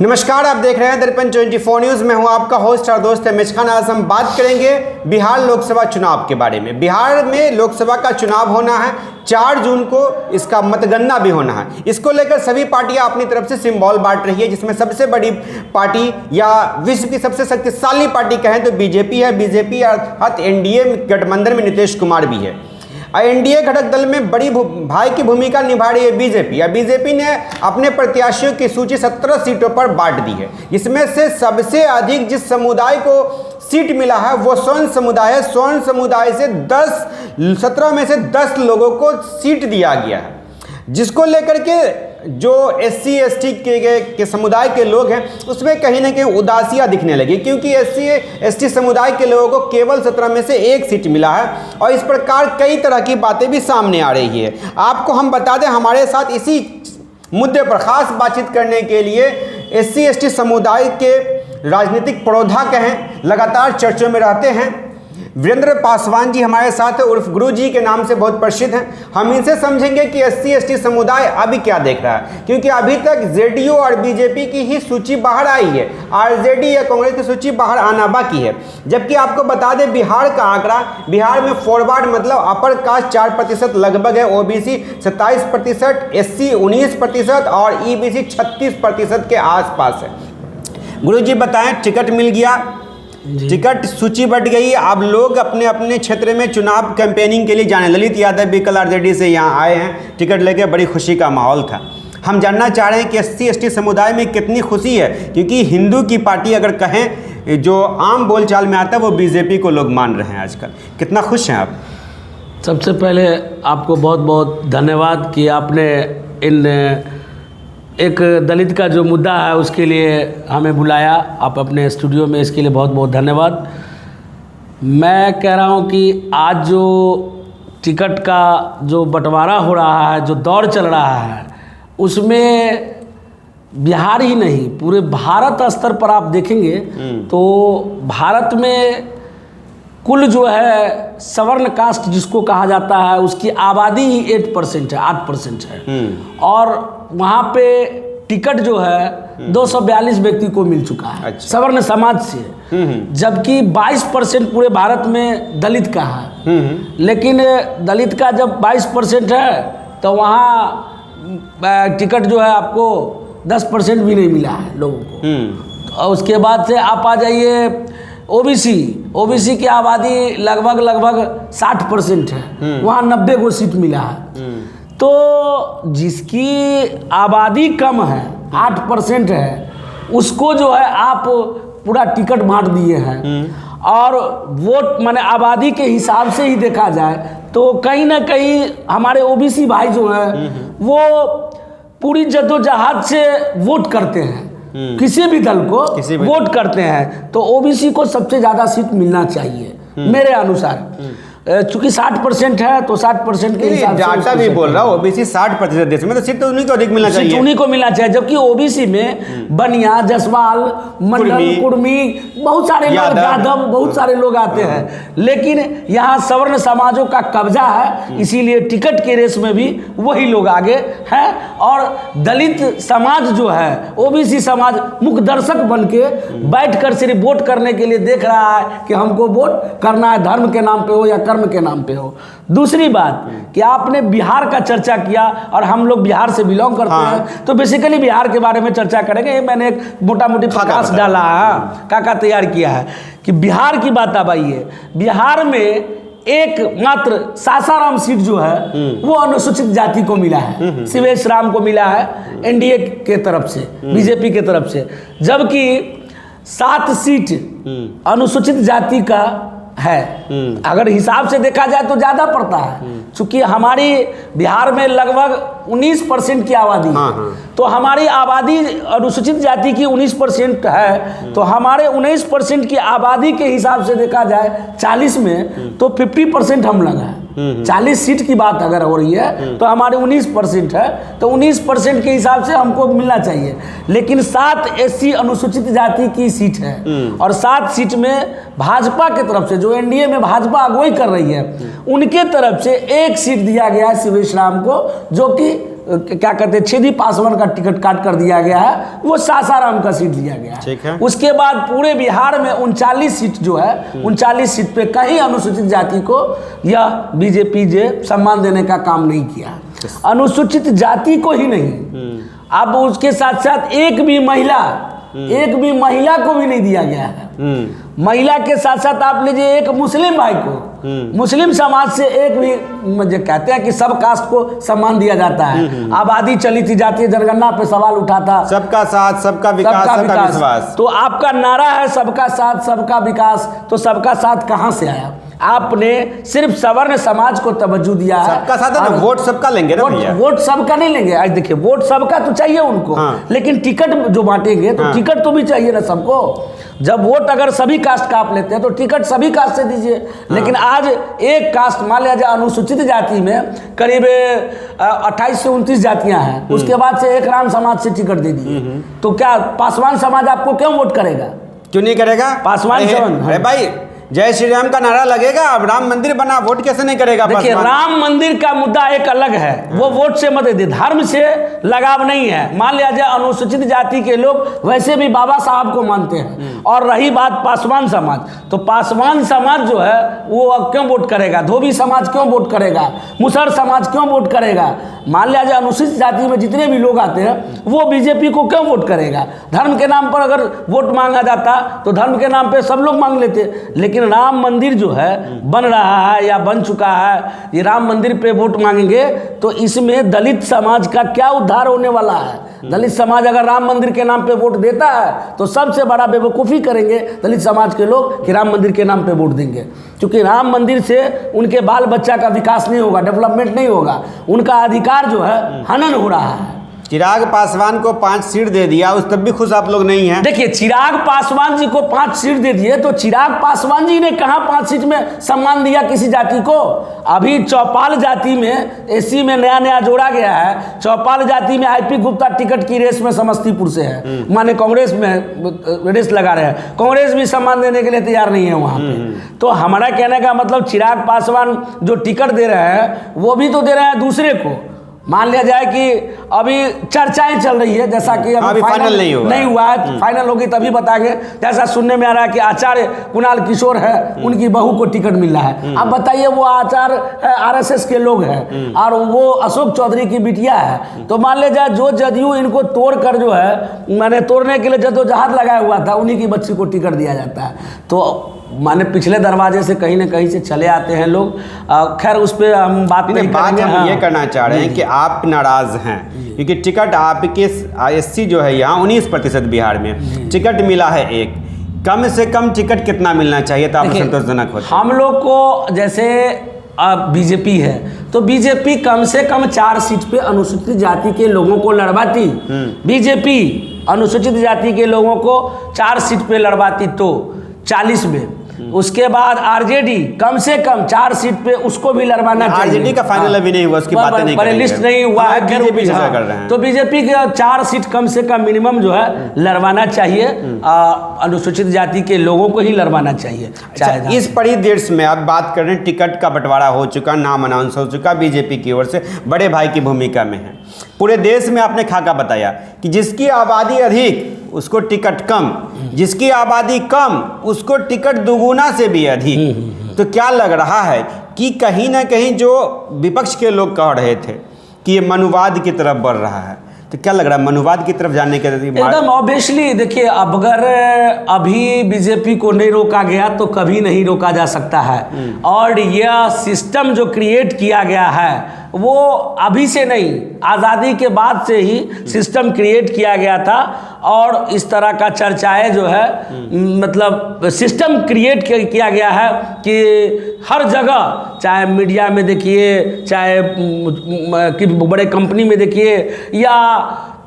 नमस्कार, आप देख रहे हैं दर्पण 24 न्यूज़। मैं हूं आपका होस्ट और दोस्त एमएच खान। आज हम बात करेंगे बिहार लोकसभा चुनाव के बारे में। बिहार में लोकसभा का चुनाव होना है 4 जून को, इसका मतगणना भी होना है। इसको लेकर सभी पार्टियां अपनी तरफ से सिंबल बांट रही है, जिसमें सबसे बड़ी पार्टी या विश्व की सबसे शक्तिशाली पार्टी कहें तो बीजेपी है। बीजेपी अर्थात एनडीए गठबंधन में नीतीश कुमार भी है। एनडीए घटक दल में बड़ी भाई की भूमिका निभा रही है बीजेपी। या बीजेपी ने अपने प्रत्याशियों की सूची 17 सीटों पर बांट दी है। इसमें से सबसे अधिक जिस समुदाय को सीट मिला है वो स्वर्ण समुदाय है। स्वर्ण समुदाय से 17 में से 10 लोगों को सीट दिया गया है, जिसको लेकर के जो SC ST के समुदाय के लोग हैं उसमें कहीं ना कहीं उदासियाँ दिखने लगी, क्योंकि SC ST समुदाय के लोगों को केवल 17 में से 1 सीट मिला है। और इस प्रकार कई तरह की बातें भी सामने आ रही है। आपको हम बता दें, हमारे साथ इसी मुद्दे पर खास बातचीत करने के लिए SC ST समुदाय के राजनीतिक प्रोद्धा कहें, लगातार चर्चों में रहते हैं, वीरेंद्र पासवान जी हमारे साथ है, उर्फ गुरु जी के नाम से बहुत प्रसिद्ध हैं। हम इनसे समझेंगे कि SC ST समुदाय अभी क्या देख रहा है, क्योंकि अभी तक जेडीयू और बीजेपी की ही सूची बाहर आई है, आरजेडी या कांग्रेस की सूची बाहर आना बाकी है। जबकि आपको बता दें बिहार का आंकड़ा, बिहार में फॉरवर्ड मतलब अपर कास्ट 4% लगभग है, OBC 27%, SC 19% और EBC 36% के आसपास है। गुरु जी बताएं, टिकट मिल गया, टिकट सूची बढ़ गई, अब लोग अपने अपने क्षेत्र में चुनाव कैंपेनिंग के लिए जाने। ललित यादव भी कल आरजेडी से यहाँ आए हैं, टिकट लेके बड़ी खुशी का माहौल था। हम जानना चाह रहे हैं कि SC ST समुदाय में कितनी खुशी है, क्योंकि हिंदू की पार्टी अगर कहें जो आम बोलचाल में आता है वो बीजेपी को लोग मान रहे हैं आजकल। कितना खुश हैं आप? सबसे पहले आपको बहुत बहुत धन्यवाद कि आपने एक दलित का जो मुद्दा है उसके लिए हमें बुलाया, आप अपने स्टूडियो में, इसके लिए बहुत बहुत धन्यवाद। मैं कह रहा हूं कि आज जो टिकट का जो बंटवारा हो रहा है, जो दौर चल रहा है, उसमें बिहार ही नहीं पूरे भारत स्तर पर आप देखेंगे तो भारत में कुल जो है सवर्ण कास्ट जिसको कहा जाता है उसकी आबादी ही 8% है, 8% है। और वहाँ पे टिकट जो है 242 व्यक्ति को मिल चुका है। अच्छा। सवर्ण समाज से, जबकि 22% पूरे भारत में दलित का है। लेकिन दलित का जब 22% है तो वहाँ टिकट जो है आपको 10% भी नहीं मिला है लोगों को। और उसके बाद से आप आ जाइए ओबीसी की आबादी लगभग 60% है, वहाँ 90 को सीट मिला है। तो जिसकी आबादी कम है, 8% है, उसको जो है आप पूरा टिकट बांट दिए हैं। और वोट माने आबादी के हिसाब से ही देखा जाए तो कहीं ना कहीं हमारे OBC भाई जो है वो पूरी जद्दोजहद से वोट करते हैं, किसी भी दल को वोट करते हैं, तो OBC को सबसे ज़्यादा सीट मिलना चाहिए मेरे अनुसार। चूंकि 60% है तो 60% के हिसाब से डाटा भी बोल रहा हूँ OBC 60% देश में, तो सीट तो उन्हीं को अधिक मिलना चाहिए, उन्हीं को मिलना चाहिए। जबकि OBC में बनिया, जसवाल, मंडल, कुर्मी, बहुत सारे लोग, यादव, बहुत सारे लोग आते हैं। लेकिन यहाँ सवर्ण समाजों का कब्जा है, इसीलिए टिकट के रेस में भी वही लोग आगे हैं। और दलित समाज जो है, OBC समाज मुख्य दर्शक बन के बैठकर सिर्फ वोट करने के लिए देख रहा है कि हमको वोट करना है, धर्म के नाम पे हो या कर्म के नाम पे हो। दूसरी बात कि आपने बिहार का चर्चा किया और हम लोग बिहार से बिलोंग करते हैं, तो बेसिकली बिहार के बारे में चर्चा करेंगे। मैंने एक मोटा मोटी प्रकाश डाला है, काका तैयार किया है कि बिहार की बात अब आई है। बिहार में एक मात्र सासाराम सीट जो है वो अनुसूचित जाति को मिला है, शिवेश राम को मिला है एनडीए के तरफ से, बीजेपी के तरफ से। जबकि 7 सीट अनुसूचित जाति का है। अगर हिसाब से देखा जाए तो ज़्यादा पड़ता है, चूँकि हमारी बिहार में लगभग 19% की आबादी है। तो हमारी आबादी अनुसूचित जाति की 19% है, तो हमारे 19% की आबादी के हिसाब से देखा जाए 40 में तो 50% हम लगा है। 40 सीट की बात अगर हो रही है तो हमारे 19% है, तो 19% के हिसाब से हमको मिलना चाहिए। लेकिन 7 SC अनुसूचित जाति की सीट है और 7 सीट में भाजपा के तरफ से, जो एनडीए में भाजपा अगुवाई कर रही है, उनके तरफ से 1 सीट दिया गया है शिवेश राम को, जो कि क्या कहते हैं छेदी पासवान का टिकट काट कर दिया गया है, वो सासाराम का सीट दिया गया ठीक है। उसके बाद पूरे बिहार में 39 सीट जो है 39 सीट पे कहीं अनुसूचित जाति को यह बीजेपी जे सम्मान देने का काम नहीं किया, अनुसूचित जाति को ही नहीं, अब उसके साथ साथ एक भी महिला को भी नहीं दिया गया है। महिला के साथ साथ आप लीजिए एक मुस्लिम भाई को, मुस्लिम समाज से एक भी, मुझे कहते हैं कि सब कास्ट को सम्मान दिया जाता है। आबादी चली थी जातीय जनगणना पे सवाल उठा था, सबका साथ सबका विकास सबका विश्वास, तो आपका नारा है सबका साथ सबका विकास, तो सबका साथ कहाँ से आया? आपने सिर्फ सवर्ण समाज को तवज्जो दिया है। सबका साथ है ना, वोट सबका लेंगे ना भैया, वोट सबका नहीं लेंगे। आज देखिए वोट सबका तो चाहिए उनको, लेकिन टिकट जो बांटेंगे तो टिकट तो भी चाहिए ना सबको। जब वोट अगर सभी कास्ट का आप लेते हैं तो टिकट सभी कास्ट से दीजिए, लेकिन आज एक कास्ट मान लिया जाए अनुसूचित जाति में करीब 28 से 29 जातियां हैं, उसके बाद से एक राम समाज से टिकट दे दिए, तो क्या पासवान समाज आपको क्यों वोट करेगा? क्यों नहीं करेगा? पासवान समाज, अरे भाई जय श्री राम का नारा लगेगा, अब राम मंदिर बना, वोट कैसे नहीं करेगा? देखिए राम मंदिर का मुद्दा एक अलग है, वो वोट से मत दे, धर्म से लगाव नहीं है। मान लिया जाए अनुसूचित जाति के लोग वैसे भी बाबा साहब को मानते हैं, और रही बात पासवान समाज, तो पासवान समाज जो है वो क्यों वोट करेगा? धोबी समाज क्यों वोट करेगा? मुसहर समाज क्यों वोट करेगा? मान लिया जाए अनुसूचित जाति में जितने भी लोग आते हैं वो बीजेपी को क्यों वोट करेगा? धर्म के नाम पर अगर वोट मांगा जाता तो धर्म के नाम पे सब लोग मांग लेते, लेकिन राम मंदिर जो है बन रहा है या बन चुका है, ये राम मंदिर पे वोट मांगेंगे तो इसमें दलित समाज का क्या उद्धार होने वाला है? दलित समाज अगर राम मंदिर के नाम पे वोट देता है तो सबसे बड़ा बेवकूफ़ी करेंगे दलित समाज के लोग कि राम मंदिर के नाम पे वोट देंगे, क्योंकि राम मंदिर से उनके बाल बच्चा का विकास नहीं होगा, डेवलपमेंट नहीं होगा, उनका अधिकार जो है हनन हो रहा है। चिराग पासवान को 5 सीट दे दिया, उस तब भी खुश आप लोग नहीं हैं। देखिए चिराग पासवान जी को 5 सीट दे दिए, तो चिराग पासवान जी ने कहाँ 5 सीट में सम्मान दिया किसी जाति को? अभी चौपाल जाति में एससी में नया जोड़ा गया है, चौपाल जाति में आईपी गुप्ता टिकट की रेस में समस्तीपुर से है, माने कांग्रेस में रेस लगा रहे हैं, कांग्रेस भी सम्मान देने के लिए तैयार नहीं है वहाँ पे। तो हमारा कहने का मतलब चिराग पासवान जो टिकट दे रहे हैं वो भी तो दे रहे हैं दूसरे को। मान लिया जाए कि अभी चर्चाएं चल रही है, जैसा कि अभी फाइनल नहीं हुआ है, फाइनल होगी तभी बताएंगे। जैसा सुनने में आ रहा है कि आचार्य कुणाल किशोर है, उनकी बहू को टिकट मिल रहा है। अब बताइए वो आचार्य आरएसएस के लोग हैं और वो अशोक चौधरी की बिटिया है, तो मान लिया जाए जो जदयू इनको तोड़ कर जो है मैंने तोड़ने के लिए जद्दोजहद लगाया हुआ था, उन्हीं की बच्ची को टिकट दिया जाता है। तो माने पिछले दरवाजे से कहीं ना कहीं से चले आते हैं लोग। खैर उस पर हम बात नहीं करेंगे। हम ये करना चाह रहे हैं कि आप नाराज़ हैं क्योंकि टिकट आपके एससी जो है यहाँ 19% बिहार में टिकट मिला है एक, कम से कम टिकट कितना मिलना चाहिए तो आप संतोषजनक होते? हम लोग को जैसे बीजेपी है तो बीजेपी कम से कम 4 सीट पे अनुसूचित जाति के लोगों को लड़वाती, बीजेपी अनुसूचित जाति के लोगों को 4 सीट पे लड़वाती तो 40 में, उसके बाद आरजेडी कम से कम 4 सीट पे उसको भी लड़वाना चाहिए। आरजेडी का फाइनल अभी नहीं हुआ, उसकी बातें नहीं करेंगे, लिस्ट नहीं हुआ है, बीजेपी से कर रहे हैं। तो बीजेपी के 4 सीट कम से कम मिनिमम जो है लड़वाना चाहिए, अनुसूचित जाति के लोगों को ही लड़वाना चाहिए। इस परिदृश्य में आप बात कर रहे हैं टिकट का बंटवारा हो चुका, नाम अनाउंस हो चुका, बीजेपी की ओर से बड़े भाई की भूमिका में है। पूरे देश में आपने खाका बताया कि जिसकी आबादी अधिक उसको टिकट कम, जिसकी आबादी कम उसको टिकट दुगुना से भी अधिक। तो क्या लग रहा है कि कहीं ना कहीं जो विपक्ष के लोग कह रहे थे कि ये मनुवाद की तरफ बढ़ रहा है, तो क्या लग रहा है मनुवाद की तरफ जाने के? एकदम ऑब्वियसली देखिए, अब अगर अभी बीजेपी को नहीं रोका गया तो कभी नहीं रोका जा सकता है, और यह सिस्टम जो क्रिएट किया गया है वो अभी से नहीं, आज़ादी के बाद से ही सिस्टम क्रिएट किया गया था, और इस तरह का चर्चाएं जो है मतलब सिस्टम क्रिएट किया गया है कि हर जगह, चाहे मीडिया में देखिए, चाहे बड़े कंपनी में देखिए, या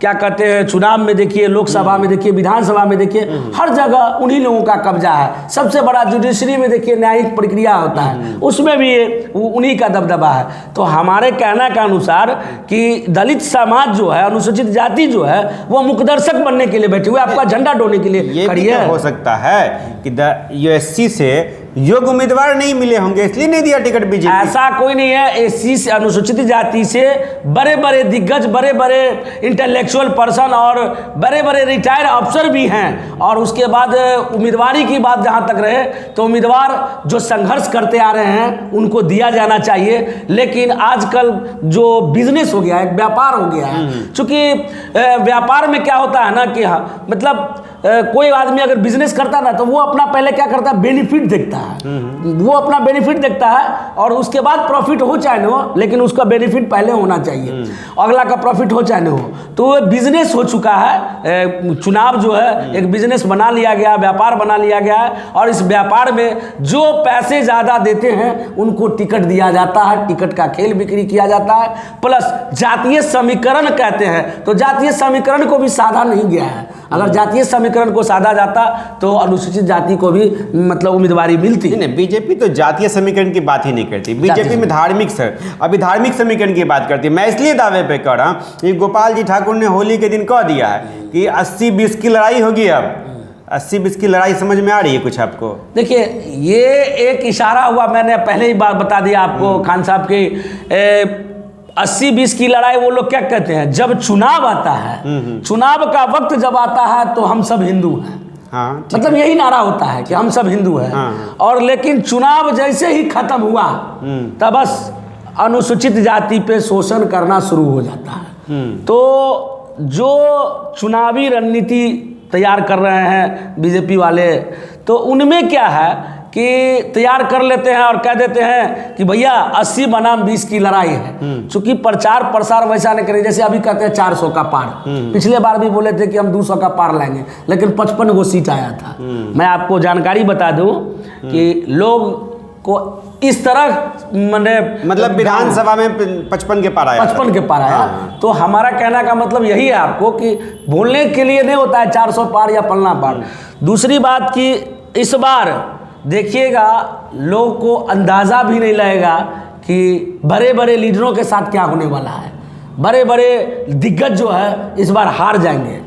क्या कहते हैं चुनाव में देखिए, लोकसभा में देखिए, विधानसभा में देखिए, हर जगह उन्हीं लोगों का कब्जा है। सबसे बड़ा जुडिशरी में देखिए न्यायिक प्रक्रिया होता है, उसमें भी उन्हीं का दबदबा है। तो हमारे कहने के अनुसार कि दलित समाज जो है, अनुसूचित जाति जो है, वो मुखदर्शक बनने के लिए बैठे हुए, आपका झंडा ढोने के लिए खड़ी है। हो सकता है कि यूएससी से योग्य उम्मीदवार नहीं मिले होंगे इसलिए नहीं दिया टिकट बीजेपी? ऐसा कोई नहीं है। एससी से, अनुसूचित जाति से बड़े बड़े दिग्गज, बड़े बड़े इंटेलेक्चुअल पर्सन और बड़े बड़े रिटायर्ड अफसर भी हैं। और उसके बाद उम्मीदवारी की बात जहाँ तक रहे तो उम्मीदवार जो संघर्ष करते आ रहे हैं उनको दिया जाना चाहिए। लेकिन आजकल जो बिजनेस हो गया है, व्यापार हो गया है, चूँकि व्यापार में क्या होता है ना कि मतलब कोई आदमी अगर बिजनेस करता ना तो वो अपना पहले क्या करता है, बेनिफिट देखता है। वो अपना बेनिफिट देखता है और उसके बाद प्रॉफिट हो चाहे न हो, लेकिन उसका बेनिफिट पहले होना चाहिए, अगला का प्रॉफिट हो चाहे न हो। तो वो बिजनेस हो चुका है। चुनाव जो है एक बिजनेस बना लिया गया, व्यापार बना लिया गया है। और इस व्यापार में जो पैसे ज़्यादा देते हैं उनको टिकट दिया जाता है, टिकट का खेल बिक्री किया जाता है। प्लस जातीय समीकरण कहते हैं, तो जातीय समीकरण को भी साधा नहीं गया है। अगर जातीय समीकरण को साधा जाता तो अनुसूचित जाति को भी मतलब उम्मीदवारी मिलती। नहीं, बीजेपी तो जातीय समीकरण की बात ही नहीं करती। बीजेपी में धार्मिक अभी धार्मिक समीकरण की बात करती है। मैं इसलिए दावे पे कह रहा हूँ कि गोपाल जी ठाकुर ने होली के दिन कह दिया है कि 80-20 की लड़ाई होगी। अब 80-20 की लड़ाई समझ में आ रही है कुछ आपको? देखिए, ये एक इशारा हुआ, मैंने पहले ही बात बता दिया आपको खान साहब की 80-20 की लड़ाई। वो लोग क्या कहते हैं, जब चुनाव आता है, चुनाव का वक्त जब आता है तो हम सब हिंदू हैं। हाँ, मतलब यही नारा होता है कि हम सब हिंदू हैं। हाँ। और लेकिन चुनाव जैसे ही खत्म हुआ तब बस अनुसूचित जाति पे शोषण करना शुरू हो जाता है। तो जो चुनावी रणनीति तैयार कर रहे हैं बीजेपी वाले, तो उनमें क्या है कि तैयार कर लेते हैं और कह देते हैं कि भैया 80 बनाम 20 की लड़ाई है। चूंकि प्रचार प्रसार वैसा नहीं करें, जैसे अभी कहते हैं 400 का पार। पिछले बार भी बोले थे कि हम 200 का पार लाएंगे, लेकिन 55 गो सीट आया था। मैं आपको जानकारी बता दूं कि लोग को इस तरह मतलब विधानसभा में 55 के पार आया, 55 के पार आया। तो हमारा कहना का मतलब यही है आपको कि बोलने के लिए नहीं होता है 400 पार या पलना पार। दूसरी बात कि इस बार देखिएगा लोग को अंदाज़ा भी नहीं लगेगा कि बड़े बड़े लीडरों के साथ क्या होने वाला है। बड़े बड़े दिग्गज जो है इस बार हार जाएंगे,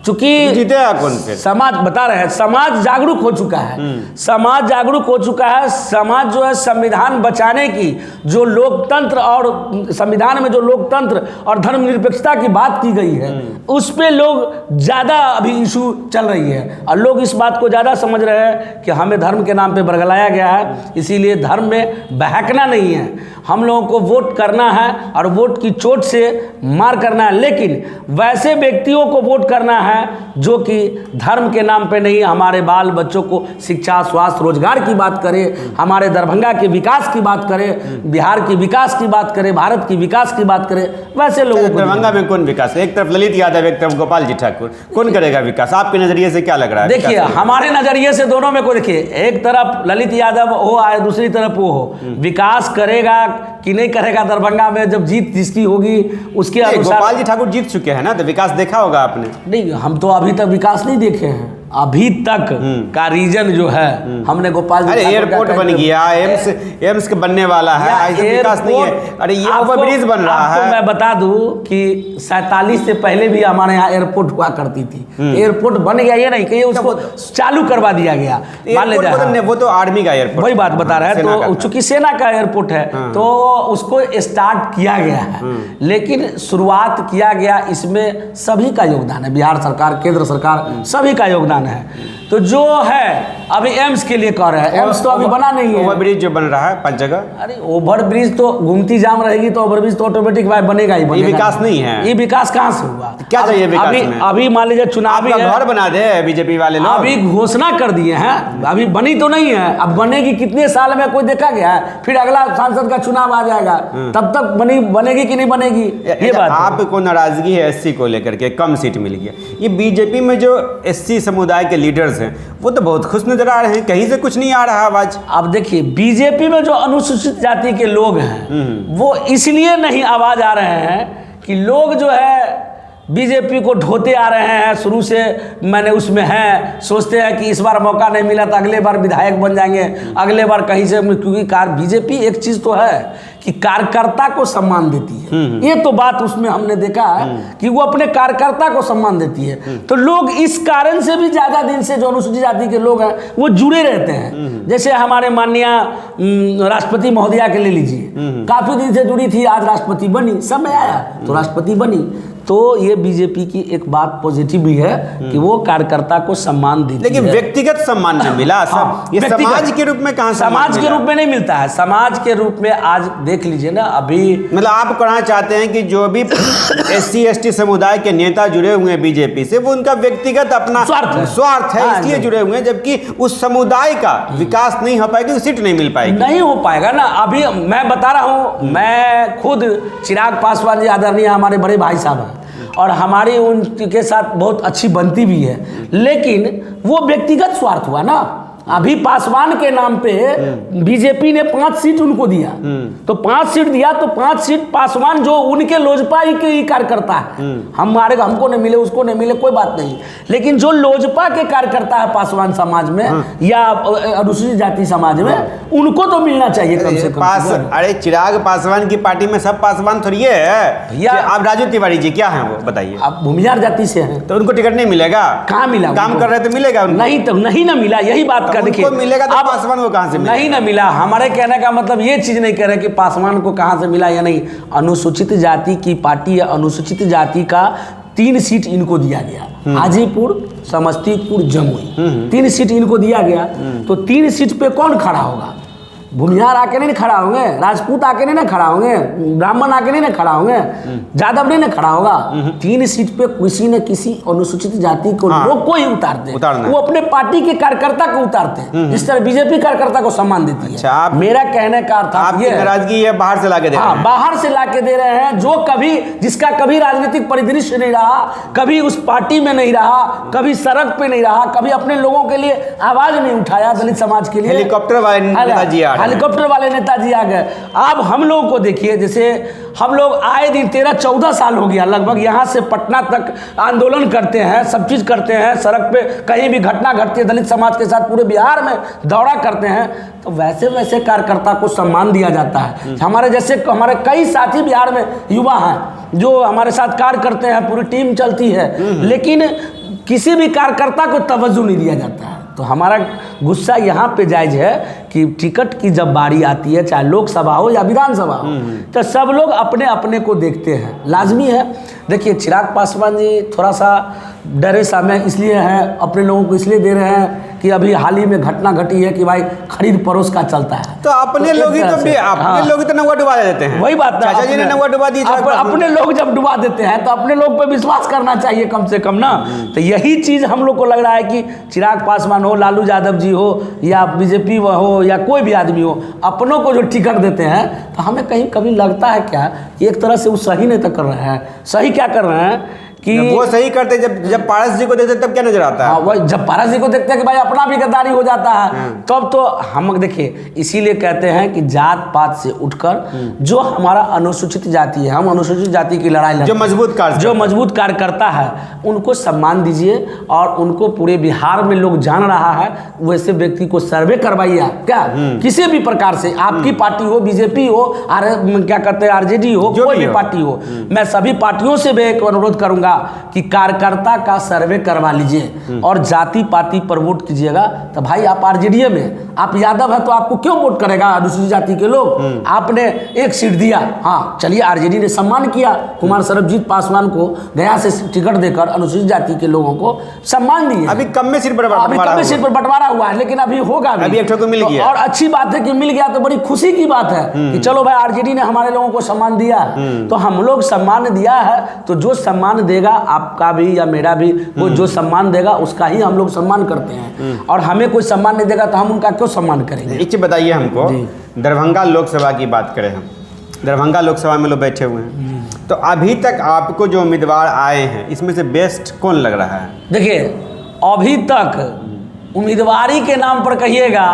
चूंकि जीतेगा कौन फिर? समाज बता रहे हैं, समाज जागरूक हो चुका है। समाज जागरूक हो चुका है। समाज जो है संविधान बचाने की, जो लोकतंत्र और संविधान में जो लोकतंत्र और धर्मनिरपेक्षता की बात की गई है, उस पे लोग ज़्यादा अभी इशू चल रही है। और लोग इस बात को ज़्यादा समझ रहे हैं कि हमें धर्म के नाम पे बरगलाया गया है, इसीलिए धर्म में बहकना नहीं है। हम लोगों को वोट करना है और वोट की चोट से मार करना है, लेकिन वैसे व्यक्तियों को वोट करना है जो कि धर्म के नाम पे नहीं, हमारे बाल बच्चों को शिक्षा, स्वास्थ्य, रोजगार की बात करे, हमारे दरभंगा के विकास की बात करे, बिहार की विकास की बात करे, भारत की विकास की बात करे, वैसे लोगों को। दरभंगा में कौन विकास है? एक तरफ ललित यादव, एक तरफ गोपाल जी ठाकुर, कौन करेगा विकास? आपके नजरिए से क्या लग रहा है? देखिए, हमारे नजरिए से दोनों में को देखिए, एक तरफ ललित यादव हो आए, दूसरी तरफ वो हो। विकास करेगा कि नहीं करेगा दरभंगा में, जब जीत जिसकी होगी उसके अनुसार। गोपाल जी ठाकुर जीत चुके हैं ना, तो विकास देखा होगा आपने? नहीं, हम तो अभी तक विकास नहीं देखे हैं। अभी तक का रीजन जो है हमने गोपाल जी, अरे एयरपोर्ट बन गया, एम्स के बनने वाला है, ऐसा विकास नहीं है। अरे ये ओवरब्रिज बन रहा है। मैं बता दूं कि 47 से पहले भी हमारे यहाँ एयरपोर्ट हुआ करती थी। एयरपोर्ट बन गया, ये नहीं कि उसको चालू करवा दिया गया। मान लीजिए वो तो आर्मी का एयरपोर्ट, वही बात बता रहा है। तो चूंकि सेना का एयरपोर्ट है तो उसको स्टार्ट किया गया है, लेकिन शुरुआत किया गया, इसमें सभी का योगदान है, बिहार सरकार, केंद्र सरकार, सभी का योगदान है। तो जो है अभी एम्स के लिए कह रहे हैं, एम्स तो अभी बना नहीं है। ओवरब्रिज जो बन रहा है 5 जगह, अरे ओवरब्रिज तो घूमती जाम रहेगी तो ओवरब्रिज तो ऑटोमेटिक बनेगा ही बनेगा। ये विकास नहीं है। ये विकास कहाँ से हुआ? क्या चाहिए विकास में? अभी मान लीजिए चुनावी घर बना दे बीजेपी वाले लोग, अभी घोषणा कर दिए हैं, अभी बनी तो नहीं है। अब बनेगी कितने साल में कोई देखा गया है? फिर अगला सांसद का चुनाव आ जाएगा, तब तक बनेगी कि नहीं बनेगी, ये बात। आपको नाराजगी है एससी को लेकर के, कम सीट मिल गया। ये बीजेपी में जो एससी समुदाय के लीडर्स हैं वो तो बहुत खुश नजर आ रहे हैं, कहीं से कुछ नहीं आ रहा आवाज। अब देखिए, बीजेपी में जो अनुसूचित जाति के लोग हैं वो इसलिए नहीं आवाज आ रहे हैं कि लोग जो है बीजेपी को ढोते आ रहे हैं शुरू से, मैंने उसमें हैं, सोचते हैं कि इस बार मौका नहीं मिला तो अगले बार विधायक बन जाएंगे, अगले बार कहीं से, क्योंकि बीजेपी एक चीज़ तो है कि कार्यकर्ता को सम्मान देती है। ये तो बात उसमें हमने देखा है कि वो अपने कार्यकर्ता को सम्मान देती है। तो लोग इस कारण से भी ज़्यादा दिन से जो अनुसूचित जाति के लोग हैं वो जुड़े रहते हैं। जैसे हमारे माननीय राष्ट्रपति महोदया के ले लीजिए, काफ़ी दिन से जुड़ी थी, आज राष्ट्रपति बनी, समय आया तो राष्ट्रपति बनी। तो ये बीजेपी की एक बात पॉजिटिव भी है कि वो कार्यकर्ता को सम्मान देती है। लेकिन व्यक्तिगत सम्मान नहीं मिला सब, ये समाज के रूप में कहाँ समाज के रूप में नहीं मिलता है। समाज के रूप में आज देख लीजिए ना, अभी मतलब आप कहना चाहते हैं कि जो भी SC ST समुदाय के नेता जुड़े हुए हैं बीजेपी से, वो उनका व्यक्तिगत अपना स्वार्थ है, इसलिए जुड़े हुए हैं, जबकि उस समुदाय का विकास नहीं हो पाएगा, सीट नहीं मिल पाएगी, नहीं हो पाएगा ना। अभी मैं बता रहा हूँ, मैं खुद चिराग पासवान जी आदरणीय हमारे बड़े भाई साहब हैं और हमारी उनके साथ बहुत अच्छी बनती भी है, लेकिन वो व्यक्तिगत स्वार्थ हुआ ना। अभी पासवान के नाम पे बीजेपी ने 5 सीट उनको दिया, तो 5 सीट दिया तो 5 सीट पासवान जो उनके लोजपा के ही कार्यकर्ता है, हमको नहीं मिले, उसको नहीं मिले, कोई बात नहीं, लेकिन जो लोजपा के कार्यकर्ता है पासवान समाज में या अनुसूचित जाति समाज में, उनको तो मिलना चाहिए कम से कम। अरे चिराग पासवान की पार्टी में सब पासवान थोड़ी है भैया। आप राजू तिवारी जी क्या है वो बताइए? आप भूमिहार जाति से हैं, तो उनको टिकट नहीं मिलेगा? कहाँ मिला? काम कर रहे तो मिलेगा? नहीं, तो नहीं ना मिला, यही बात। देखिए मिलेगा तो पासवान को कहां से मिलेगा? नहीं ना मिला। हमारे कहने का मतलब ये चीज नहीं कह रहे कि पासवान को कहां से मिला या नहीं। अनुसूचित जाति की पार्टी है, अनुसूचित जाति का 3 सीट इनको दिया गया, हाजीपुर, समस्तीपुर, जमुई, 3 सीट इनको दिया गया। तो 3 सीट पे कौन खड़ा होगा? भूमिहार आके नहीं खड़ा होंगे, राजपूत आके नहीं ना खड़ा होंगे, ब्राह्मण आके नहीं ना खड़ा होंगे, यादव नहीं ना खड़ा होगा। 3 सीट पे किसी न किसी अनुसूचित जाति को लोग को ही उतारते हैं, वो अपने पार्टी के कार्यकर्ता को उतारते हैं, जिस तरह बीजेपी कार्यकर्ता को सम्मान देती है। मेरा कहने का अर्थ ये नाराजगी है बाहर से लाके दे रहे हैं। बाहर से लाके दे रहे हैं, जो कभी जिसका कभी राजनीतिक परिदृश्य नहीं रहा, कभी उस पार्टी में नहीं रहा, कभी सड़क पे नहीं रहा, कभी अपने लोगों के लिए आवाज नहीं उठाया, दलित समाज के लिए। हेलीकॉप्टर वाले नेताजी आ गए। अब हम लोगों को देखिए, जैसे हम लोग आए दिन 13-14 साल हो गया लगभग, यहाँ से पटना तक आंदोलन करते हैं, सब चीज़ करते हैं, सड़क पे कहीं भी घटना घटती है दलित समाज के साथ पूरे बिहार में दौरा करते हैं, तो वैसे वैसे कार्यकर्ता को सम्मान दिया जाता है। हमारे जैसे हमारे कई साथी बिहार में युवा हैं जो हमारे साथ कार्य करते हैं, पूरी टीम चलती है, लेकिन किसी भी कार्यकर्ता को तवज्जो नहीं दिया जाता है। तो हमारा गुस्सा यहाँ पे जायज है कि टिकट की जब बारी आती है, चाहे लोकसभा हो या विधानसभा हो, तो सब लोग अपने अपने को देखते हैं, लाजमी है। देखिए चिराग पासवान जी थोड़ा सा डरे समय इसलिए है, अपने लोगों को इसलिए दे रहे हैं कि अभी हाल ही में घटना घटी है कि भाई खरीद परोस का चलता है, तो अपने लोग ही तो नौका डुबा देते हैं। वही बात है, चाचा जी ने नौका डुबा दी। अपने लोग जब डुबा देते हैं तो अपने लोग पे विश्वास करना चाहिए कम से कम ना। तो यही चीज हम लोग को लग रहा है कि चिराग पासवान हो, लालू यादव जी हो, या बीजेपी हो, या कोई भी आदमी हो, अपनों को जो टिकट देते हैं, तो हमें कहीं कभी लगता है क्या कि एक तरह से वो सही नहीं तो कर रहे हैं। सही क्या कर रहे हैं कि वो सही करते, जब पारस जी को देखते तब क्या नजर आता है? वही जब पारस जी को देखते हैं कि भाई अपना भी गद्दारी हो जाता है, तब तो हम देखिए, इसीलिए कहते हैं कि जात पात से उठकर जो हमारा अनुसूचित जाति है, हम अनुसूचित जाति की लड़ाई लड़ते हैं, जो मजबूत कार्यकर्ता है, उनको सम्मान दीजिए और उनको पूरे बिहार में लोग जान रहा है, वैसे व्यक्ति को सर्वे करवाइए। क्या किसी भी प्रकार से आपकी पार्टी हो, बीजेपी हो, क्या कहते हैं RJD हो, कोई भी पार्टी हो, मैं सभी पार्टियों से भी एक अनुरोध करूंगा कि कार्यकर्ता का सर्वे करवा लीजिए और जाति पाति पर वोट कीजिएगा। तो भाई आप RJD में आप यादव है तो आपको क्यों वोट करेगा अनुसूचित जाति के लोग? आपने 1 सीट दिया, हाँ चलिए, RJD ने सम्मान किया, कुमार सर्वजीत पासवान को गया से टिकट देकर अनुसूचित जाति के लोगों को सम्मान दिया। अभी कम में सीट पर बंटवारा हुआ है, लेकिन अभी होगा अभी एक को मिल गया। और अच्छी बात है कि मिल गया, तो बड़ी खुशी की बात है कि चलो भाई RJD ने हमारे लोगों को सम्मान दिया। तो हम लोग सम्मान दिया है, तो जो सम्मान देगा आपका भी या मेरा भी, वो जो सम्मान देगा उसका ही हम लोग सम्मान करते हैं, और हमें कोई सम्मान नहीं देगा तो हम उनका क्यों सम्मान करेंगे? एक चीज बताइए हमको, दरभंगा लोकसभा की बात करें, हम दरभंगा लोकसभा में लोग बैठे हुए हैं, तो अभी तक आपको जो उम्मीदवार आए हैं इसमें से बेस्ट कौन लग रहा है? देखिए अभी तक उम्मीदवारी के नाम पर कहिएगा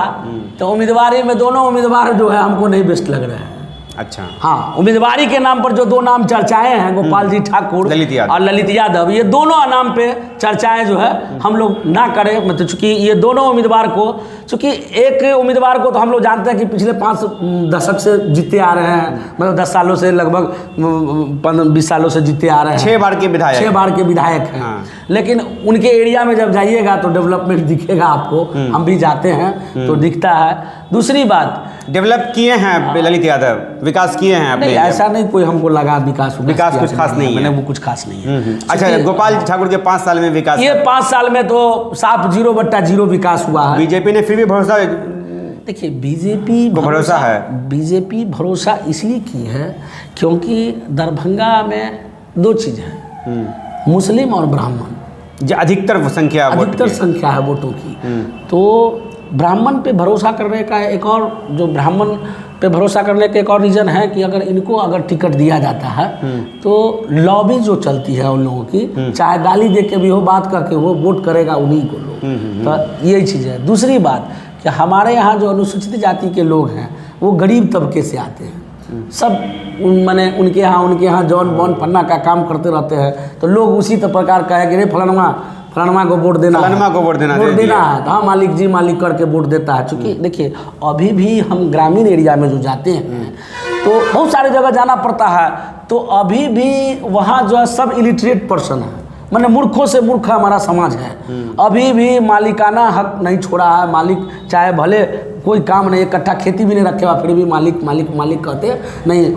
तो उम्मीदवारी में दोनों उम्मीदवार जो है हमको नहीं बेस्ट लग रहे हैं। अच्छा। हाँ, उम्मीदवारी के नाम पर जो दो नाम चर्चाएं हैं, गोपाल जी ठाकुर और ललित यादव, ये दोनों नाम पे चर्चाएं जो है हम लोग ना करें। मतलब चूंकि ये दोनों उम्मीदवार को, चूंकि एक उम्मीदवार को तो हम लोग जानते हैं कि पिछले 5 दशक से जीतते आ रहे हैं, मतलब 10 सालों से, लगभग 20 सालों से जीतते आ रहे हैं। 6 बार के विधायक, 6 बार के विधायक हैं। हाँ। लेकिन उनके एरिया में जब जाइएगा तो डेवलपमेंट दिखेगा आपको। हम भी जाते हैं तो दिखता है। दूसरी बात, डेवलप किए हैं ललित यादव, विकास किए हैं अपने। नहीं, ऐसा नहीं कोई हमको लगा विकास कुछ खास नहीं है। मैंने वो कुछ खास नहीं है। अच्छा, गोपाल ठाकुर के 5 साल में विकास, ये 5 साल में तो साफ 0/0 विकास हुआ है। बीजेपी ने फिर भी भरोसा, देखिए बीजेपी भरोसा है, बीजेपी भरोसा इसलिए की है क्योंकि दरभंगा में 2 चीज़ हैं, मुस्लिम और ब्राह्मण, जो अधिकतर संख्या है वोटों की। तो ब्राह्मण पे भरोसा करने का एक और, जो ब्राह्मण पे भरोसा करने का एक और रीज़न है कि अगर टिकट दिया जाता है तो लॉबी जो चलती है उन लोगों की, चाहे गाली दे के भी हो, बात करके हो, वोट करेगा उन्हीं को लोग। तो यही चीज़ है। दूसरी बात कि हमारे यहाँ जो अनुसूचित जाति के लोग हैं वो गरीब तबके से आते हैं। सब माने उनके यहाँ जौन बौन फन्ना का काम करते रहते हैं, तो लोग उसी प्रकार का है कि रे फलानमा को वोट देना है, वोट देना है। हाँ, मालिक जी मालिक करके वोट देता है। चूँकि देखिए अभी भी हम ग्रामीण एरिया में जो जाते हैं तो बहुत सारे जगह जाना पड़ता है, तो अभी भी वहाँ जो है सब इलिटरेट पर्सन है, माने मूर्खों से मूर्ख हमारा समाज है। अभी भी मालिकाना हक नहीं छोड़ा है। मालिक चाहे भले कोई काम नहीं, इकट्ठा खेती भी नहीं रखे हुआ, फिर भी मालिक मालिक मालिक कहते नहीं।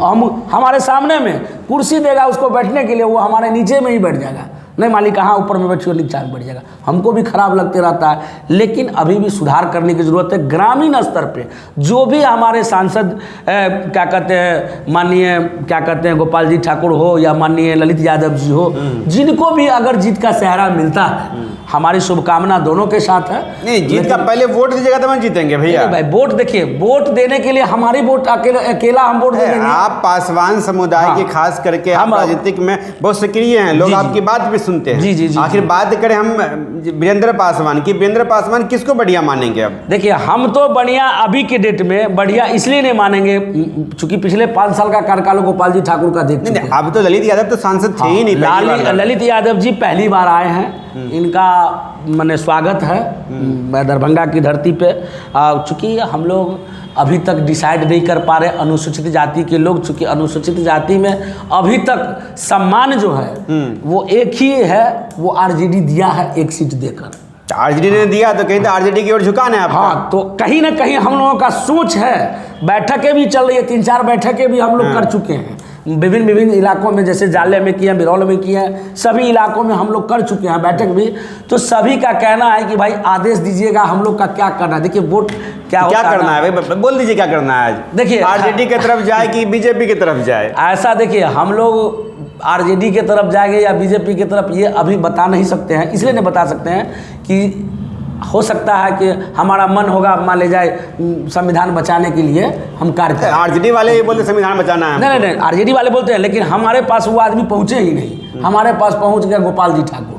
हमारे सामने में कुर्सी देगा उसको बैठने के लिए, वो हमारे नीचे में ही बैठ जाएगा। नहीं, मालिक कहाँ ऊपर में बैठिए, नीचे में बैठ जाएगा। हमको भी खराब लगते रहता है। लेकिन अभी भी सुधार करने की ज़रूरत है। ग्रामीण स्तर पे जो भी हमारे सांसद क्या कहते हैं, माननीय क्या कहते हैं गोपाल जी ठाकुर हो या माननीय ललित यादव जी हो, जिनको भी अगर जीत का सेहरा मिलता है, हमारी शुभकामना दोनों के साथ है। नहीं, जीत का पहले वोट दीजिएगा तब हम जीतेंगे भैया। भाई वोट देखिए, वोट देने के लिए हमारी वोट अकेला हम वोट दे देंगे। आप पासवान समुदाय के खास करके हम राजनीतिक में बहुत सक्रिय हैं, लोग आपकी बात भी सुनते हैं। जी। आखिर बात करें हम वीरेंद्र पासवान की, वीरेंद्र पासवान किसको बढ़िया मानेंगे? अब देखिए, हम तो बढ़िया अभी के डेट में बढ़िया इसलिए नहीं मानेंगे चूंकि पिछले 5 साल का कार्यकाल गोपाल जी ठाकुर का देख चुके हैं। अब तो ललित यादव तो सांसद थे ही नहीं। ललित यादव जी पहली बार आए हैं, इनका मैंने स्वागत है दरभंगा की धरती पे। चूँकि हम लोग अभी तक डिसाइड नहीं कर पा रहे अनुसूचित जाति के लोग, चूँकि अनुसूचित जाति में अभी तक सम्मान जो है वो एक ही है, वो आरजेडी दिया है 1 सीट देकर। आरजेडी ने दिया तो कहीं तो आरजेडी की ओर झुकाना है आपका। हाँ, तो कहीं ना कहीं हम लोगों का सोच है। बैठकें भी चल रही है, 3-4 बैठकें भी हम लोग कर चुके हैं विभिन्न इलाकों में, जैसे जाले में किए हैं, बिरौल में किए हैं, सभी इलाकों में हम लोग कर चुके हैं बैठक भी। तो सभी का कहना है कि भाई आदेश दीजिएगा हम लोग का क्या करना है। देखिए वोट क्या करना है भाई, बोल दीजिए क्या करना है। देखिए आरजेडी की तरफ जाए कि बीजेपी की तरफ जाए, ऐसा देखिए हम लोग आरजेडी की तरफ जाएंगे या बीजेपी की तरफ, ये अभी बता नहीं सकते हैं। इसलिए नहीं बता सकते हैं कि हो सकता है कि हमारा मन होगा, मान ले जाए संविधान बचाने के लिए हम कार्य करें। आरजेडी वाले ये बोलते संविधान बचाना है। नहीं, आरजेडी वाले बोलते हैं, लेकिन हमारे पास वो आदमी पहुँचे ही नहीं। हमारे पास पहुँच गया गोपाल जी ठाकुर।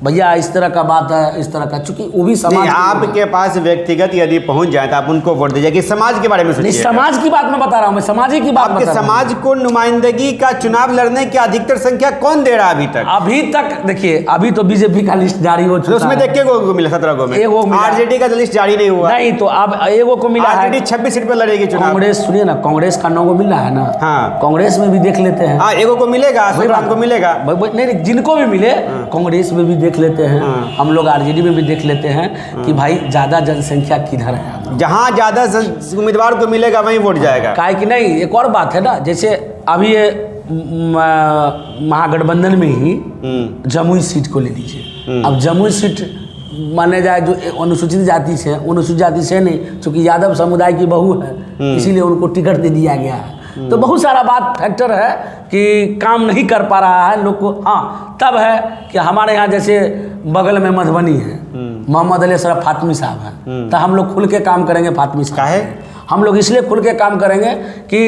भैया इस तरह का बात है, इस तरह का, चूंकि वो भी समाज आपके पास व्यक्तिगत यदि पहुंच जाए तो आप उनको वोट दीजिए कि समाज के बारे में सोचिए। समाज की बात मैं बता रहा हूँ, मैं समाज की बात आपके समाज को नुमाइंदगी का चुनाव लड़ने की अधिकतर संख्या कौन दे रहा है अभी तक? देखिए अभी तो बीजेपी का लिस्ट जारी हो चुका है, उसमें देख के को मिला 17 को में, आरजेडी का लिस्ट जारी नहीं हुआ। नहीं, तो अब एगो को मिला है, आरजेडी 26 सीट पर लड़ेगी चुनाव। कांग्रेस, सुनिए ना, कांग्रेस का 9 को मिला है ना। हाँ, कांग्रेस में भी देख लेते हैं। हाँ, एगो को मिलेगा, शिवराम को मिलेगा। नहीं, जिनको भी मिले कांग्रेस में भी देख लेते हैं, हम लोग आरजेडी में भी देख लेते हैं कि भाई ज़्यादा जनसंख्या किधर है। जहाँ ज़्यादा उम्मीदवार को मिलेगा वहीं वोट जाएगा। काहे कि नहीं, एक और बात है ना, जैसे अभी ये महागठबंधन में ही जमुई सीट को ले लीजिए। अब जमुई सीट माने जाए जो अनुसूचित जाति से नहीं, चूँकि यादव समुदाय की बहू है, इसीलिए उनको टिकट दे दिया गया है। तो बहुत सारा बात फैक्टर है कि काम नहीं कर पा रहा है लोग को। हाँ, तब है कि हमारे यहाँ जैसे बगल में मधुबनी है, मोहम्मद अली असरफ फातमी साहब हैं, तो हम लोग खुल के काम करेंगे फातमी साहब। हम लोग इसलिए खुल के काम करेंगे कि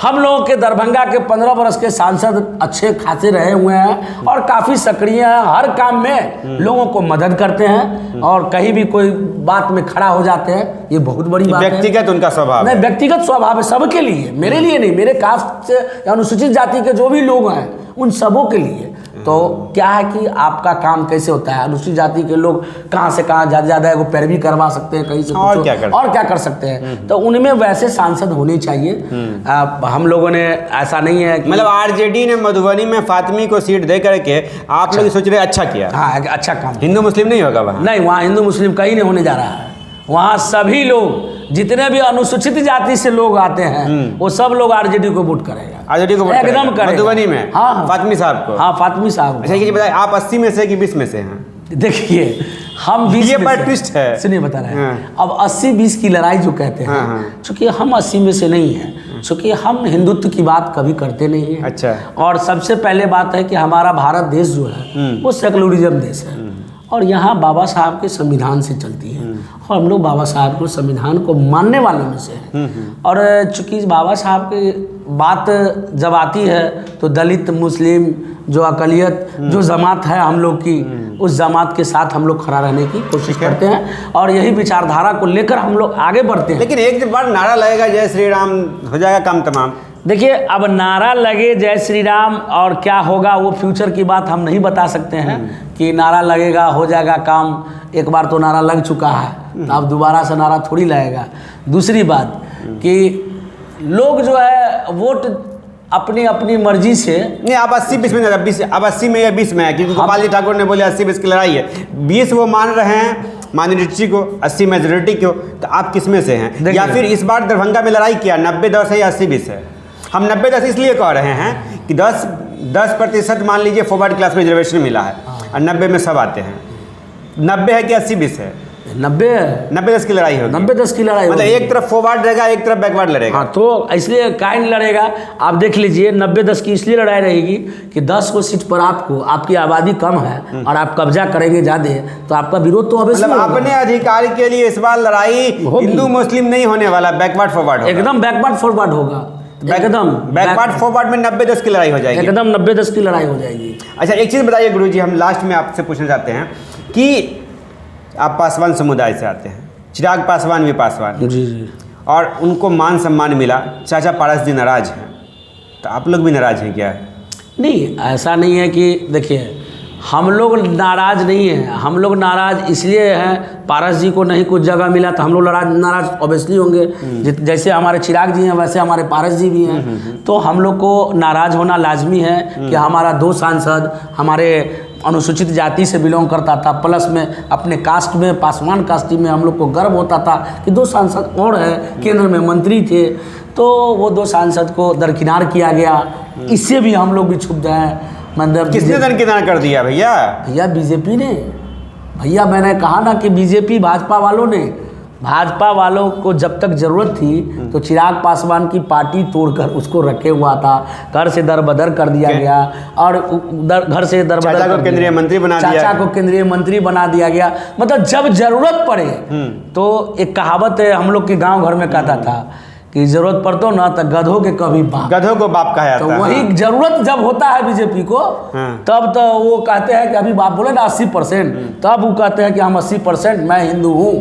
हम लोगों के दरभंगा के 15 वर्ष के सांसद अच्छे खासे रहे हुए हैं और काफ़ी सक्रिय हैं, हर काम में लोगों को मदद करते हैं और कहीं भी कोई बात में खड़ा हो जाते हैं, ये बहुत बड़ी बात है। व्यक्तिगत उनका स्वभाव नहीं, व्यक्तिगत स्वभाव है सबके लिए, मेरे लिए नहीं, मेरे कास्ट से अनुसूचित जाति के जो भी लोग हैं उन सबों के लिए। तो क्या है कि आपका काम कैसे होता है, अनुसूचित जाति के लोग कहाँ से कहाँ ज़्यादा है वो पैरवी करवा सकते हैं, कहीं से और क्या कर सकते हैं। तो उनमें वैसे सांसद होने चाहिए। हम लोगों ने ऐसा नहीं है मतलब आरजेडी ने मधुबनी में फातिमी को सीट दे करके आप लोग सोच रहे अच्छा किया। हाँ, अच्छा काम। हिंदू मुस्लिम नहीं होगा वहाँ? नहीं, वहाँ हिंदू मुस्लिम कहीं नहीं होने जा रहा है। वहाँ सभी लोग जितने भी अनुसूचित जाति से लोग आते हैं वो सब लोग आरजेडी को वोट करेगा, आरजेडी को वोट एकदम करेगा मधुबनी में। हाँ, फातिमी साहब को। हाँ, फातिमी साहब। अच्छा ये बताइए, आप 80 में से कि 20 में से हैं? देखिए हम 20 ये बड़ा ट्विस्ट है। सुनिए बता रहे हैं। हाँ। अब 80-20 की लड़ाई जो कहते हैं, हाँ। चूँकि हम 80 में से नहीं हैं, चूँकि हम हिंदुत्व की बात कभी करते नहीं हैं। अच्छा। और सबसे पहले बात है कि हमारा भारत देश जो है वो सेकुलरिज्म देश है और यहाँ बाबा साहब के संविधान से चलती है और हम लोग बाबा साहब को संविधान को मानने वालों में से हैं। और चूँकि बाबा साहब की बात जब आती है तो दलित, मुस्लिम, जो अकलियत, जो जमात है हम लोग की, उस जमात के साथ हम लोग खड़ा रहने की कोशिश करते हैं और यही विचारधारा को लेकर हम लोग आगे बढ़ते हैं। लेकिन एक बार नारा लगेगा जय श्री राम, हो जाएगा काम तमाम। देखिए अब नारा लगे जय श्री राम और क्या होगा वो फ्यूचर की बात हम नहीं बता सकते हैं कि नारा लगेगा हो जाएगा काम। एक बार तो नारा लग चुका है, तो अब दोबारा से नारा थोड़ी लगेगा। दूसरी बात कि लोग जो है वोट अपनी अपनी मर्जी से नहीं, आप 80-20 में, अब 80 में या 20 में है क्योंकि गोपाल जी ठाकुर ने बोले 80-20 की लड़ाई है। 20 वो मान रहे हैं माइनॉरिटी को, 80 मेजोरिटी को, तो आप किस में से हैं? या फिर इस बार दरभंगा में लड़ाई किया 90-10 है या 80-20 है? हम 90-10 इसलिए कह रहे हैं कि 10% मान लीजिए फॉरवर्ड क्लास में रिजर्वेशन मिला है और 90 में सब आते हैं। 90 है कि 80-20 है? 90-10 की लड़ाई होगी। 90-10 की लड़ाई मतलब एक तरफ फॉरवर्ड रहेगा, एक तरफ बैकवर्ड लड़ेगा। हाँ, तो इसलिए काहे नहीं लड़ेगा? आप देख लीजिए 90-10 की इसलिए लड़ाई रहेगी कि 10 को सीट पर आपको, आपकी आबादी कम है और आप कब्जा करेंगे ज़्यादा, तो आपका विरोध तो मतलब अपने अधिकार के लिए इस बार लड़ाई हिंदू मुस्लिम नहीं होने वाला, बैकवर्ड फॉरवर्ड होगा। एकदम बैकवर्ड फॉरवर्ड होगा, एकदम बैकवर्ड फॉरवर्ड में 90-10 की लड़ाई हो जाएगी। एकदम 90-10 की लड़ाई हो जाएगी। अच्छा एक चीज़ बताइए गुरुजी, हम लास्ट में आपसे पूछना चाहते हैं कि आप पासवान समुदाय से आते हैं, चिराग पासवान भी पासवान, जी, और उनको मान सम्मान मिला, चाचा पारस जी नाराज हैं, तो आप लोग भी नाराज हैं क्या? नहीं, ऐसा नहीं है कि देखिए हम लोग नाराज नहीं हैं, हम लोग नाराज इसलिए हैं पारस जी को नहीं कुछ जगह मिला तो हम लोग नाराज ऑब्वियसली होंगे। जैसे हमारे चिराग जी हैं वैसे हमारे पारस जी भी हैं, तो हम लोग को नाराज होना लाजमी है कि हमारा 2 सांसद हमारे अनुसूचित जाति से बिलोंग करता था, प्लस में अपने कास्ट में पासवान कास्ट में हम लोग को गर्व होता था कि 2 सांसद और हैं, केंद्र में मंत्री थे, तो वो 2 सांसद को दरकिनार किया गया। इससे भी हम लोग भी क्षुब्ध हैं। मतलब किसने दरकिनार कर दिया भैया? भैया बीजेपी ने। भैया मैंने कहा ना कि बीजेपी भाजपा वालों ने, भाजपा वालों को जब तक ज़रूरत थी तो चिराग पासवान की पार्टी तोड़कर उसको रखे हुआ था, घर से दरबदर कर दिया गया और घर से दरबदर चाचा को केंद्रीय मंत्री बना दिया, चाचा को केंद्रीय मंत्री बना दिया गया। मतलब जब जरूरत पड़े तो एक कहावत है हम लोग के गांव घर में कहता था कि जरूरत पड़तो ना तो गधों के कभी बाप, गधों को बाप कहा जाता है। तो वही जरूरत जब होता है बीजेपी को तब तो वो कहते हैं कि अभी बाप बोले ना 80%, तब वो कहते हैं कि हम 80% मैं हिंदू हूँ।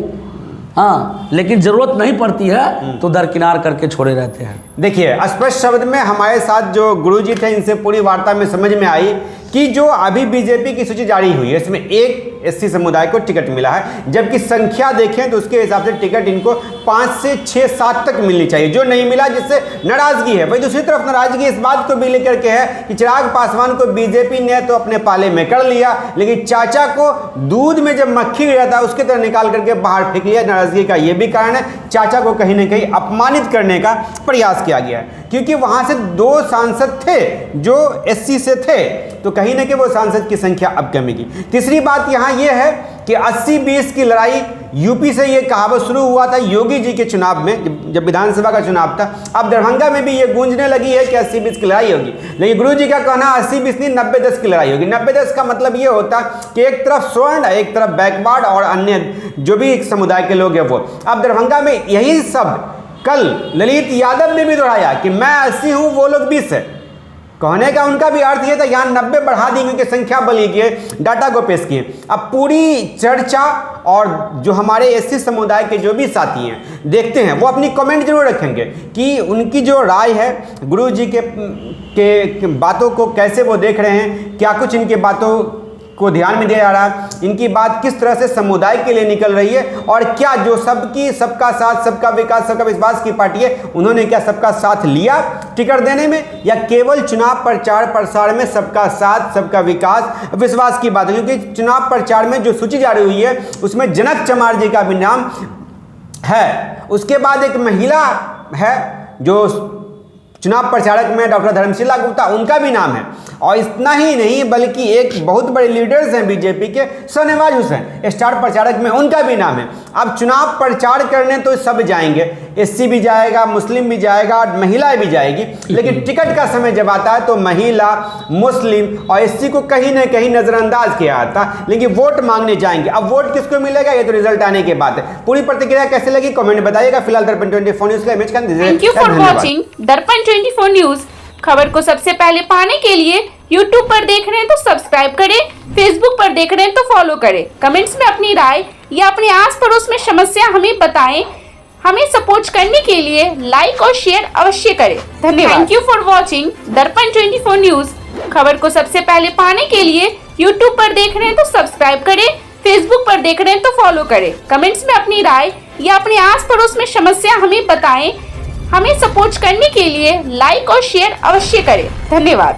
हाँ, लेकिन जरूरत नहीं पड़ती है तो दरकिनार करके छोड़े रहते हैं। देखिए स्पष्ट शब्द में हमारे साथ जो गुरुजी थे इनसे पूरी वार्ता में समझ में आई कि जो अभी बीजेपी की सूची जारी हुई है इसमें एक एससी समुदाय को टिकट मिला है, जबकि संख्या देखें तो उसके हिसाब से टिकट इनको 5 से 6, 7 तक मिलनी चाहिए, जो नहीं मिला जिससे नाराजगी है। वही दूसरी तरफ नाराजगी इस बात को भी लेकर के है कि चिराग पासवान को बीजेपी ने तो अपने पाले में कर लिया, लेकिन चाचा को दूध में जब मक्खी गिरा था उसके तरह निकाल करके बाहर फेंक लिया। नाराजगी का यह भी कारण है, चाचा को कहीं ना कहीं अपमानित करने का प्रयास किया गया है, क्योंकि वहां से 2 सांसद थे जो एससी से थे, तो कहीं ना कहीं वो सांसद की संख्या अब कमेगी। तीसरी बात यहां यह है कि 80-20 की लड़ाई यूपी से ये कहावत शुरू हुआ था योगी जी के चुनाव में, जब विधानसभा का चुनाव था। अब दरभंगा में भी ये गूंजने लगी है कि 80-20 की लड़ाई होगी, लेकिन गुरु जी का कहना 80-20 नहीं 90-10 की लड़ाई होगी। 90-10 का मतलब ये होता कि एक तरफ स्वर्ण, एक तरफ बैकवर्ड और अन्य जो भी एक समुदाय के लोग हैं वो। अब दरभंगा में यही सब कल ललित यादव ने भी दोहराया कि मैं 80 हूं, वो लोग 20 है। कहने का उनका भी अर्थ ये था यहाँ 90 बढ़ा दी क्योंकि संख्या बली के डाटा को पेश किए। अब पूरी चर्चा और जो हमारे एससी समुदाय के जो भी साथी हैं देखते हैं, वो अपनी कमेंट जरूर रखेंगे कि उनकी जो राय है गुरु जी के बातों को कैसे वो देख रहे हैं, क्या कुछ इनके बातों को ध्यान में दिया जा रहा है, इनकी बात किस तरह से समुदाय के लिए निकल रही है, और क्या जो सबका साथ सबका विकास सबका विश्वास की पार्टी है, उन्होंने क्या सबका साथ लिया टिकट देने में, या केवल चुनाव प्रचार प्रसार में सबका साथ सबका विकास विश्वास की बात है। क्योंकि चुनाव प्रचार में जो सूची जारी हुई है उसमें जनक चमार जी का भी नाम है, उसके बाद एक महिला है जो चुनाव प्रचारक में डॉक्टर धर्मशिला गुप्ता, उनका भी नाम है, और इतना ही नहीं बल्कि एक बहुत बड़े लीडर्स हैं बीजेपी के शाहनवाज हुसैन, स्टार प्रचारक में उनका भी नाम है। अब चुनाव प्रचार करने तो सब जाएंगे, एससी भी जाएगा, मुस्लिम भी जाएगा, महिलाएं भी जाएगी, लेकिन टिकट का समय जब आता है तो महिला, मुस्लिम और एससी को कहीं ना कहीं नजरअंदाज किया जाता, लेकिन वोट मांगने जाएंगे। अब वोट किसको मिलेगा ये तो रिजल्ट आने के बाद है। पूरी प्रतिक्रिया कैसे लगी कमेंट बताइएगा। फिलहाल दर्पण 24 न्यूज का इमेज का थैंक यू फॉर वॉचिंग दर्पण 24 न्यूज। खबर को सबसे पहले पाने के लिए YouTube पर देख रहे हैं तो सब्सक्राइब करें, Facebook पर देख रहे हैं तो फॉलो करें। कमेंट्स में अपनी राय या अपने आस पड़ोस में समस्या हमें बताएं। हमें सपोर्ट करने के लिए लाइक और शेयर अवश्य करें। धन्यवाद। थैंक यू फॉर वॉचिंग दर्पण 24 न्यूज। खबर को सबसे पहले पाने के लिए YouTube पर देख रहे हैं तो सब्सक्राइब करें, Facebook पर देख रहे हैं तो फॉलो करें। कमेंट्स में अपनी राय या अपने आस पड़ोस में समस्या हमें बताएं। हमें सपोर्ट करने के लिए लाइक और शेयर अवश्य करें। धन्यवाद।